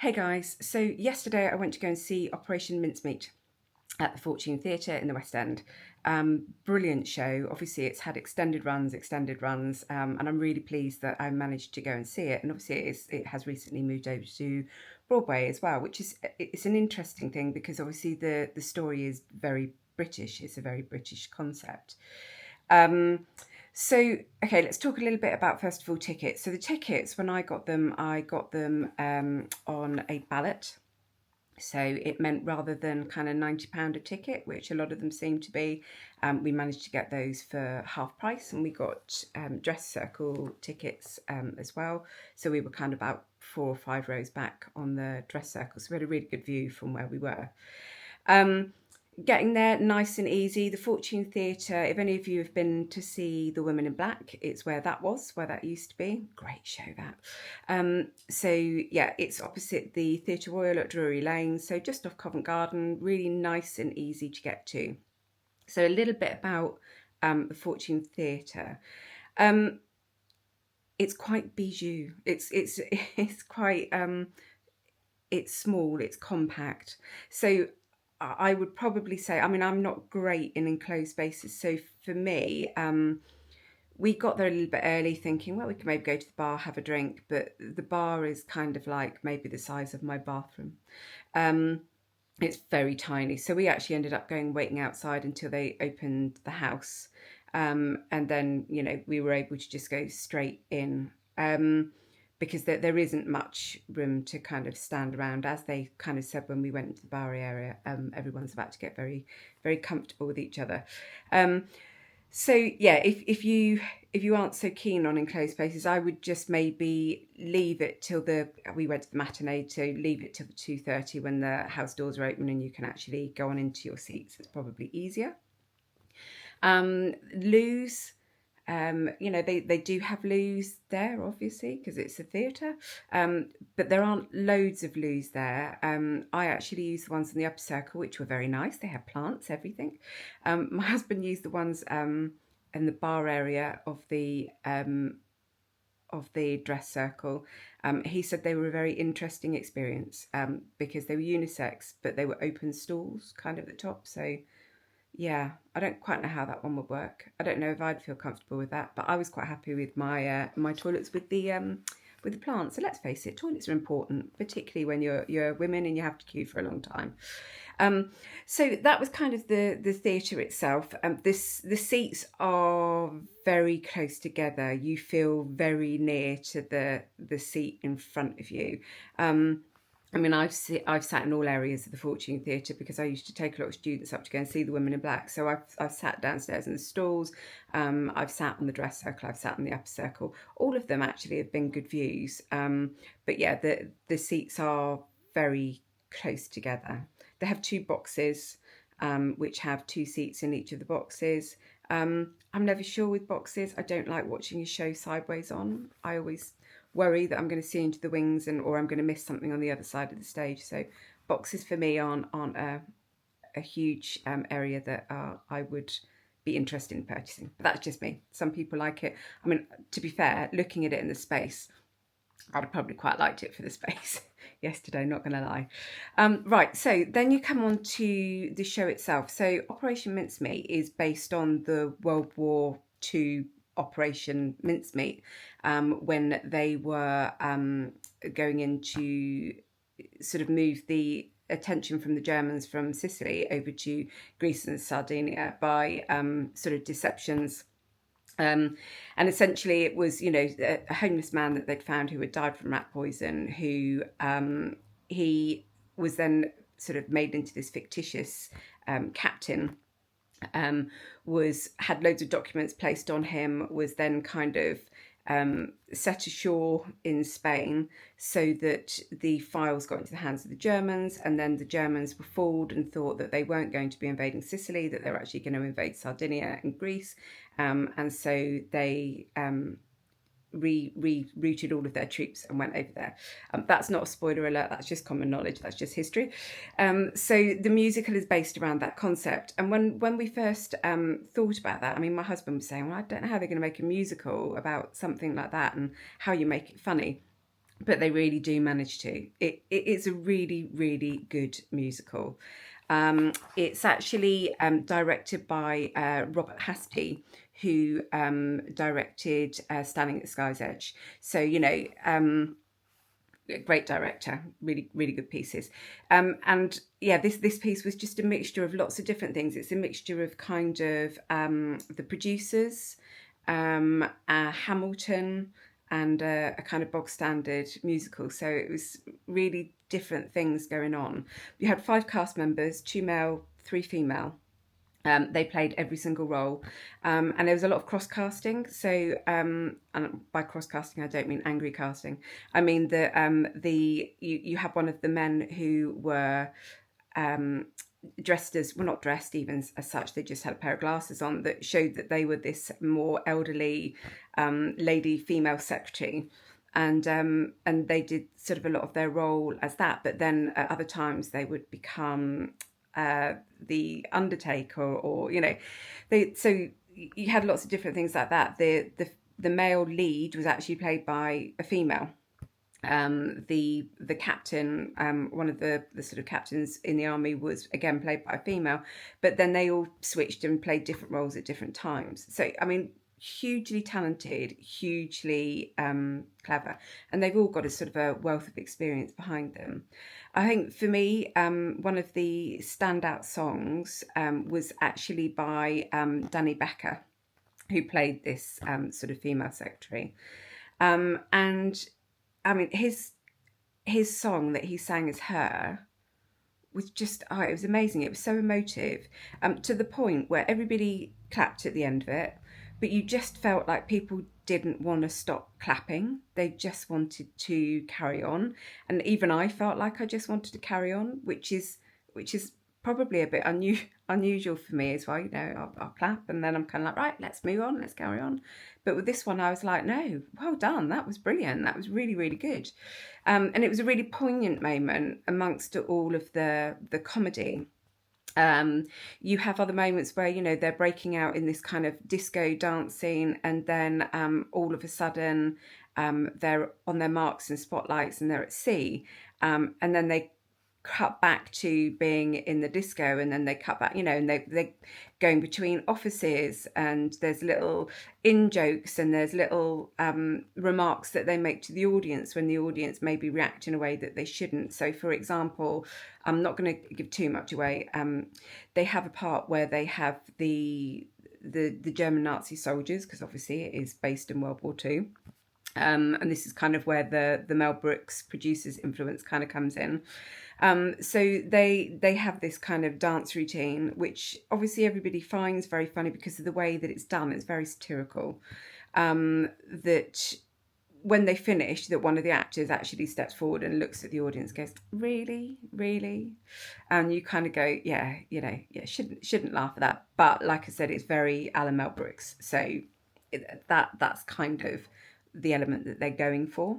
Hey guys, so yesterday I went to go and see Operation Mincemeat at the Fortune Theatre in the West End. Brilliant show. Obviously, it's had extended runs, and I'm really pleased that I managed to go and see it. And obviously, it has recently moved over to Broadway as well, which is it's an interesting thing because obviously the story is very British. It's a very British concept. Um, okay, let's talk a little bit about, first of all, tickets. So the tickets, when I got them on a ballot. So it meant rather than kind of £90 a ticket, which a lot of them seem to be, we managed to get those for half price, and we got dress circle tickets as well. So we were kind of about 4 or 5 rows back on the dress circle. So we had a really good view from where we were. Getting there nice and easy. The Fortune Theatre, if any of you have been to see The Women in Black, it's where that used to be. Great show, that. So yeah, it's opposite the Theatre Royal at Drury Lane, so just off Covent Garden, really nice and easy to get to. So a little bit about the Fortune Theatre. It's quite bijou. It's quite it's small, it's compact. So I would probably say, I mean, I'm not great in enclosed spaces. So for me, we got there a little bit early thinking, well, we can maybe go to the bar, have a drink. But the bar is kind of like maybe the size of my bathroom. It's very tiny. So we actually ended up waiting outside until they opened the house. And then, we were able to just go straight in. Because there isn't much room to kind of stand around. As they kind of said when we went into the bar area, everyone's about to get very, very comfortable with each other. So yeah, if you aren't so keen on enclosed spaces, I would just maybe leave it till we went to the matinee, to leave it till the 2:30 when the house doors are open and you can actually go on into your seats. It's probably easier. Loos. They do have loos there, obviously, because it's a theatre, but there aren't loads of loos there. I actually used the ones in the upper circle, which were very nice. They had plants, everything. My husband used the ones in the bar area of the dress circle. He said they were a very interesting experience because they were unisex, but they were open stalls kind of at the top. So yeah, I don't quite know how that one would work. I don't know if I'd feel comfortable with that, but I was quite happy with my toilets with the plants. So let's face it, toilets are important, particularly when you're women and you have to queue for a long time. So that was kind of the theatre itself. The seats are very close together. You feel very near to the seat in front of you. I mean, I've sat in all areas of the Fortune Theatre because I used to take a lot of students up to go and see The Women in Black. So I've sat downstairs in the stalls. I've sat on the dress circle. I've sat in the upper circle. All of them actually have been good views. But yeah, the seats are very close together. They have 2 boxes, which have 2 seats in each of the boxes. I'm never sure with boxes. I don't like watching a show sideways on. I always worry that I'm going to see into the wings or I'm going to miss something on the other side of the stage. So boxes for me aren't a huge area that I would be interested in purchasing. But that's just me. Some people like it. I mean, to be fair, looking at it in the space, I'd have probably quite liked it for the space yesterday, not going to lie. Right, so then you come on to the show itself. So Operation Mincemeat is based on the World War II Operation Mincemeat, when they were going in to sort of move the attention from the Germans from Sicily over to Greece and Sardinia by sort of deceptions. And essentially it was, a homeless man that they'd found who had died from rat poison, who he was then sort of made into this fictitious captain, had loads of documents placed on him, was then kind of set ashore in Spain so that the files got into the hands of the Germans, and then the Germans were fooled and thought that they weren't going to be invading Sicily, that they were actually going to invade Sardinia and Greece, and so they rerouted all of their troops and went over there. That's not a spoiler alert, that's just common knowledge, that's just history. So the musical is based around that concept. And when we first thought about that, I mean, my husband was saying, well, I don't know how they're going to make a musical about something like that and how you make it funny. but they really do manage to. It's a really, really good musical. It's actually directed by Robert Hasty, who directed Standing at the Sky's Edge. So, great director, really, really good pieces. And yeah, this piece was just a mixture of lots of different things. It's a mixture of kind of the producers, Hamilton, and a kind of bog standard musical. So it was really different things going on. You had 5 cast members, 2 male, 3 female. They played every single role, and there was a lot of cross casting. So, and by cross casting, I don't mean angry casting. I mean you have one of the men who were dressed as, well, not dressed even as such. They just had a pair of glasses on that showed that they were this more elderly lady, female secretary. And they did sort of a lot of their role as that, but then at other times they would become the undertaker, or so you had lots of different things like that. The male lead was actually played by a female. The captain, one of the sort of captains in the army, was again played by a female, but then they all switched and played different roles at different times. So I mean, hugely talented, hugely clever, and they've all got a sort of a wealth of experience behind them. I think for me, one of the standout songs was actually by Danny Becker, who played this sort of female secretary. And I mean, his song that he sang as her was just, it was amazing. It was so emotive, to the point where everybody clapped at the end of it, but you just felt like people didn't want to stop clapping. They just wanted to carry on, and even I felt like I just wanted to carry on, which is probably a bit unusual for me as well. I'll clap and then I'm kind of like, right, let's move on, let's carry on. But with this one, I was like, no, well done, that was brilliant, that was really, really good. And it was a really poignant moment amongst all of the comedy. You have other moments where they're breaking out in this kind of disco dancing, and then all of a sudden they're on their marks and spotlights and they're at sea, and then they cut back to being in the disco, and then they cut back, and they're going between offices, and there's little in jokes, and there's little remarks that they make to the audience when the audience maybe react in a way that they shouldn't. So for example, I'm not going to give too much away, they have a part where they have the German Nazi soldiers, because obviously it is based in World War II. And this is kind of where the Mel Brooks producer's influence kind of comes in. So they have this kind of dance routine, which obviously everybody finds very funny because of the way that it's done. It's very satirical. That when they finish, that one of the actors actually steps forward and looks at the audience, goes, "Really, really," and you kind of go, "Yeah, shouldn't laugh at that." But like I said, it's very Alan Mel Brooks, so that's kind of the element that they're going for.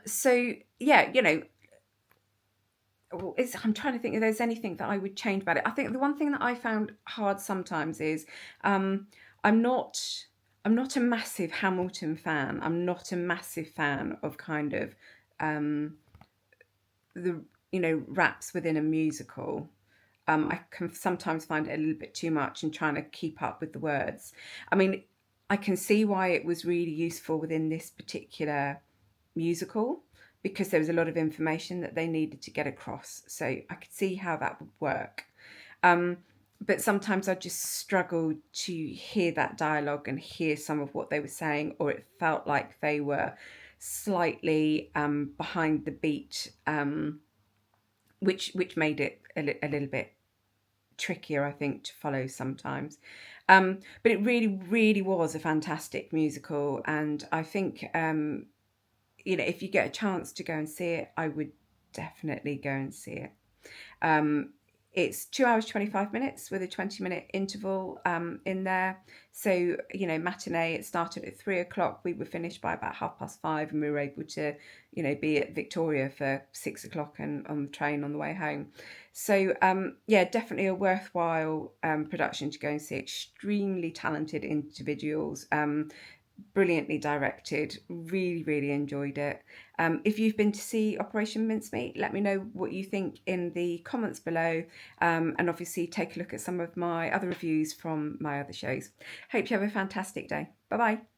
So yeah, I'm trying to think if there's anything that I would change about it. I think the one thing that I found hard sometimes is I'm not a massive Hamilton fan. I'm not a massive fan of kind of the raps within a musical. I can sometimes find it a little bit too much and trying to keep up with the words. I mean, I can see why it was really useful within this particular musical, because there was a lot of information that they needed to get across. So I could see how that would work. But sometimes I just struggled to hear that dialogue and hear some of what they were saying, or it felt like they were slightly behind the beat, which made it a little bit trickier, I think, to follow sometimes. But it really, really was a fantastic musical, and I think if you get a chance to go and see it, I would definitely go and see it. It's 2 hours 25 minutes with a 20-minute interval in there. So matinee, it started at 3:00. We were finished by about 5:30, and we were able to be at Victoria for 6:00 and on the train on the way home. So definitely a worthwhile production to go and see. Extremely talented individuals. brilliantly directed. Really, really enjoyed it. If you've been to see Operation Mincemeat, let me know what you think in the comments below, and obviously take a look at some of my other reviews from my other shows. Hope you have a fantastic day. Bye bye.